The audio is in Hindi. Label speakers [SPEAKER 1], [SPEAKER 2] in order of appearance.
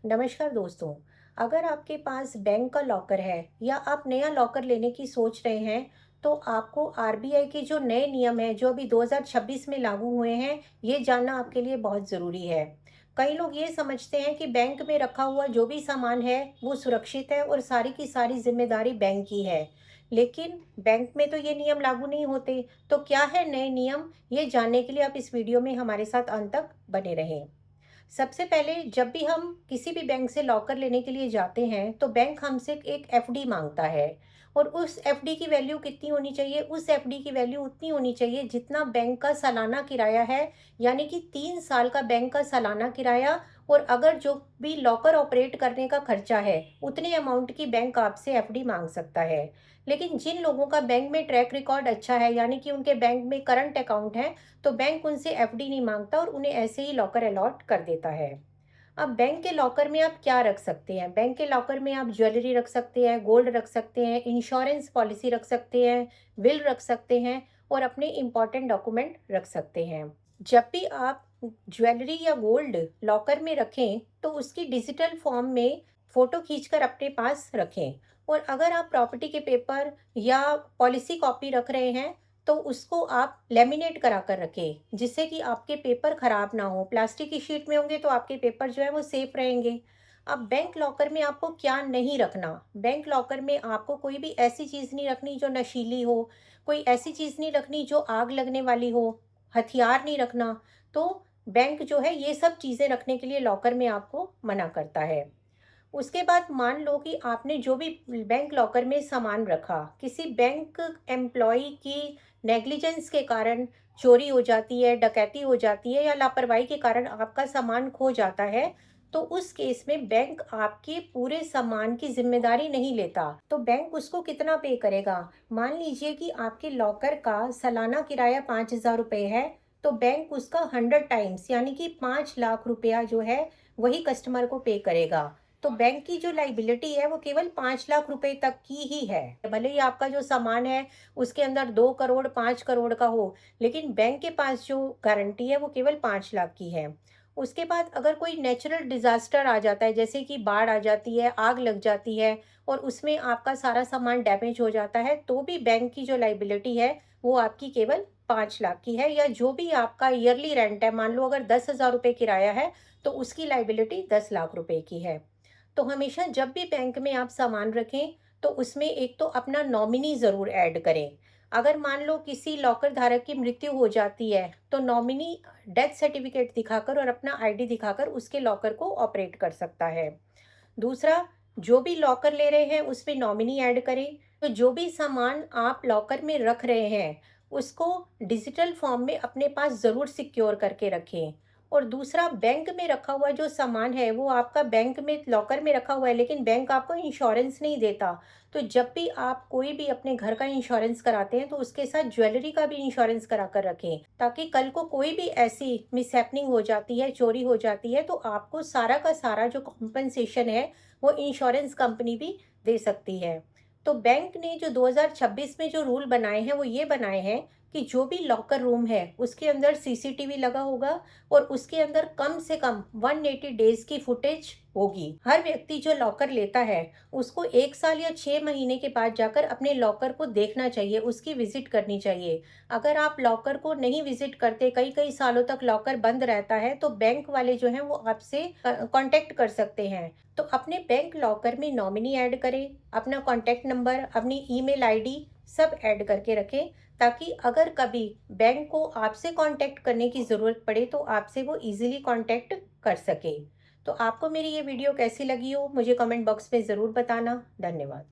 [SPEAKER 1] नमस्कार दोस्तों। अगर आपके पास बैंक का लॉकर है या आप नया लॉकर लेने की सोच रहे हैं, तो आपको आरबीआई के जो नए नियम हैं जो अभी 2026 में लागू हुए हैं, ये जानना आपके लिए बहुत ज़रूरी है। कई लोग ये समझते हैं कि बैंक में रखा हुआ जो भी सामान है वो सुरक्षित है और सारी की सारी जिम्मेदारी बैंक की है। लेकिन बैंक में तो ये नियम लागू नहीं होते। तो क्या है नए नियम, ये जानने के लिए आप इस वीडियो में हमारे साथ अंत तक बने रहें। सबसे पहले जब भी हम किसी भी बैंक से लॉकर लेने के लिए जाते हैं तो बैंक हमसे एक एफडी मांगता है। और उस एफडी की वैल्यू कितनी होनी चाहिए? उस एफडी की वैल्यू उतनी होनी चाहिए जितना बैंक का सालाना किराया है। यानी कि 3 साल का बैंक का सालाना किराया। और अगर जो भी लॉकर ऑपरेट करने का खर्चा है उतने अमाउंट की बैंक आपसे एफडी मांग सकता है। लेकिन जिन लोगों का बैंक में ट्रैक रिकॉर्ड अच्छा है, यानी कि उनके बैंक में करंट अकाउंट है, तो बैंक उनसे एफडी नहीं मांगता और उन्हें ऐसे ही लॉकर अलॉट कर देता है। अब बैंक के लॉकर में आप क्या रख सकते हैं? बैंक के लॉकर में आप ज्वेलरी रख सकते हैं, गोल्ड रख सकते हैं, इंश्योरेंस पॉलिसी रख सकते हैं, विल रख सकते हैं और अपने इम्पॉर्टेंट डॉक्यूमेंट रख सकते हैं। जब भी आप ज्वेलरी या गोल्ड लॉकर में रखें तो उसकी डिजिटल फॉर्म में फ़ोटो खींचकर अपने पास रखें। और अगर आप प्रॉपर्टी के पेपर या पॉलिसी कॉपी रख रहे हैं तो उसको आप लेमिनेट करा कर रखें, जिससे कि आपके पेपर ख़राब ना हो। प्लास्टिक की शीट में होंगे तो आपके पेपर जो है वो सेफ रहेंगे। अब बैंक लॉकर में आपको क्या नहीं रखना? बैंक लॉकर में आपको कोई भी ऐसी चीज़ नहीं रखनी जो नशीली हो, कोई ऐसी चीज़ नहीं रखनी जो आग लगने वाली हो, हथियार नहीं रखना। तो बैंक जो है ये सब चीज़ें रखने के लिए लॉकर में आपको मना करता है। उसके बाद मान लो कि आपने जो भी बैंक लॉकर में सामान रखा, किसी बैंक एम्प्लॉय की नेग्लिजेंस के कारण चोरी हो जाती है, डकैती हो जाती है या लापरवाही के कारण आपका सामान खो जाता है, तो उस केस में बैंक आपके पूरे सामान की जिम्मेदारी नहीं लेता। तो बैंक उसको कितना पे करेगा? मान लीजिए कि आपके लॉकर का सालाना किराया 5,000 रुपये है, तो बैंक उसका 100 टाइम्स यानी कि 5 लाख रुपया जो है वही कस्टमर को पे करेगा। तो बैंक की जो लाइबिलिटी है वो केवल 5 लाख रुपए तक की ही है। भले ही आपका जो सामान है उसके अंदर 2 करोड़ 5 करोड़ का हो, लेकिन बैंक के पास जो गारंटी है वो केवल 5 लाख की है। उसके बाद अगर कोई नेचुरल डिजास्टर आ जाता है, जैसे कि बाढ़ आ जाती है, आग लग जाती है और उसमें आपका सारा सामान डैमेज हो जाता है, तो भी बैंक की जो लाइबिलिटी है वो आपकी केवल 5 लाख की है। या जो भी आपका ईयरली रेंट है, मान लो अगर 10,000 रुपये किराया है तो उसकी लाइबिलिटी 10 लाख रुपए की है। तो हमेशा जब भी बैंक में आप सामान रखें तो उसमें एक तो अपना नॉमिनी ज़रूर ऐड करें। अगर मान लो किसी लॉकर धारक की मृत्यु हो जाती है तो नॉमिनी डेथ सर्टिफिकेट दिखाकर और अपना आईडी दिखाकर उसके लॉकर को ऑपरेट कर सकता है। दूसरा, जो भी लॉकर ले रहे हैं उसमें नॉमिनी ऐड करें। तो जो भी सामान आप लॉकर में रख रहे हैं उसको डिजिटल फॉर्म में अपने पास ज़रूर सिक्योर करके रखें। और दूसरा, बैंक में रखा हुआ जो सामान है वो आपका बैंक में लॉकर में रखा हुआ है, लेकिन बैंक आपको इंश्योरेंस नहीं देता। तो जब भी आप कोई भी अपने घर का इंश्योरेंस कराते हैं तो उसके साथ ज्वेलरी का भी इंश्योरेंस करा कर रखें, ताकि कल को कोई भी ऐसी मिसहैपनिंग हो जाती है, चोरी हो जाती है, तो आपको सारा का सारा जो कॉम्पनसेशन है वो इंश्योरेंस कंपनी भी दे सकती है। तो बैंक ने जो 2026 में जो रूल बनाए हैं वो ये बनाए हैं कि जो भी लॉकर रूम है उसके अंदर सीसीटीवी लगा होगा और उसके अंदर कम से कम 180 डेज की फुटेज होगी। हर व्यक्ति जो लॉकर लेता है उसको 1 साल या 6 महीने के बाद जाकर अपने लॉकर को देखना चाहिए, उसकी विजिट करनी चाहिए। अगर आप लॉकर को नहीं विजिट करते, कई कई सालों तक लॉकर बंद रहता है, तो बैंक वाले जो हैं वो आपसे कांटेक्ट कर सकते हैं। तो अपने बैंक लॉकर में नॉमिनी ऐड करें, अपना कॉन्टैक्ट नंबर, अपनी ईमेल आईडी सब ऐड करके रखें, ताकि अगर कभी बैंक को आपसे कांटेक्ट करने की ज़रूरत पड़े तो आपसे वो इजीली कांटेक्ट कर सके। तो आपको मेरी ये वीडियो कैसी लगी हो मुझे कमेंट बॉक्स में ज़रूर बताना। धन्यवाद।